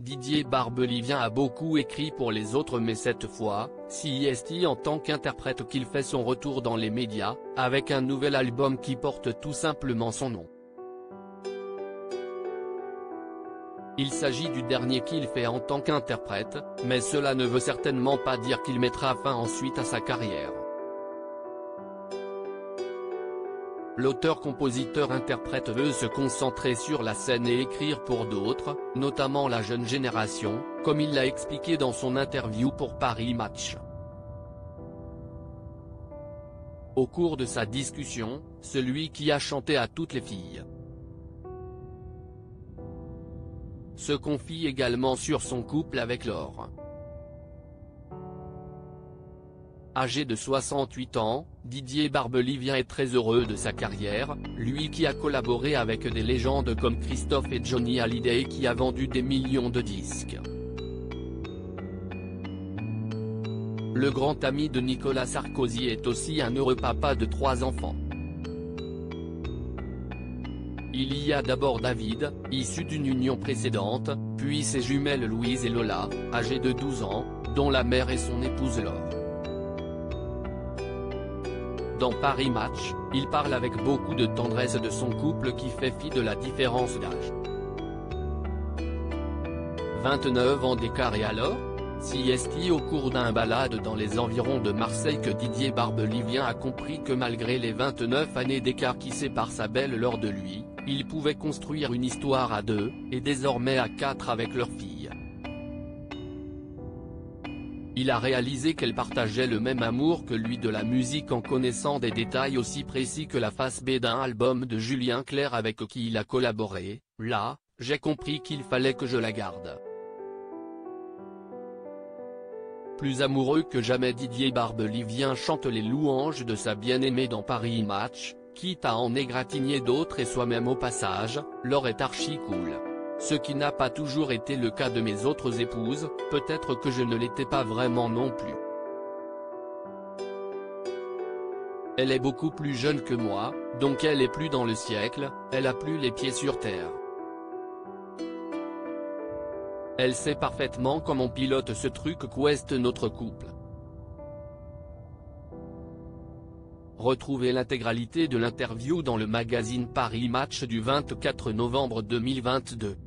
Didier Barbelivien a beaucoup écrit pour les autres, mais cette fois, c'est en tant qu'interprète qu'il fait son retour dans les médias, avec un nouvel album qui porte tout simplement son nom. Il s'agit du dernier qu'il fait en tant qu'interprète, mais cela ne veut certainement pas dire qu'il mettra fin ensuite à sa carrière. L'auteur-compositeur-interprète veut se concentrer sur la scène et écrire pour d'autres, notamment la jeune génération, comme il l'a expliqué dans son interview pour Paris Match. Au cours de sa discussion, celui qui a chanté à toutes les filles se confie également sur son couple avec Laure. Âgé de 68 ans, Didier Barbelivien est très heureux de sa carrière, lui qui a collaboré avec des légendes comme Christophe et Johnny Hallyday et qui a vendu des millions de disques. Le grand ami de Nicolas Sarkozy est aussi un heureux papa de 3 enfants. Il y a d'abord David, issu d'une union précédente, puis ses jumelles Louise et Lola, âgées de 12 ans, dont la mère est son épouse Laure. Dans Paris Match, il parle avec beaucoup de tendresse de son couple qui fait fi de la différence d'âge. 29 ans d'écart et alors ? C'est au cours d'un balade dans les environs de Marseille que Didier Barbelivien a compris que malgré les 29 années d'écart qui séparent sa belle Laure de lui, il pouvait construire une histoire à 2, et désormais à 4 avec leur fille. Il a réalisé qu'elle partageait le même amour que lui de la musique en connaissant des détails aussi précis que la face B d'un album de Julien Clerc avec qui il a collaboré. Là, j'ai compris qu'il fallait que je la garde. Plus amoureux que jamais, Didier Barbelivien chante les louanges de sa bien-aimée dans Paris Match, quitte à en égratigner d'autres et soi-même au passage. Laure est archi cool. Ce qui n'a pas toujours été le cas de mes autres épouses, peut-être que je ne l'étais pas vraiment non plus. Elle est beaucoup plus jeune que moi, donc elle est plus dans le siècle, elle a plus les pieds sur terre. Elle sait parfaitement comment on pilote ce truc qu'ouest notre couple. Retrouvez l'intégralité de l'interview dans le magazine Paris Match du 24 novembre 2022.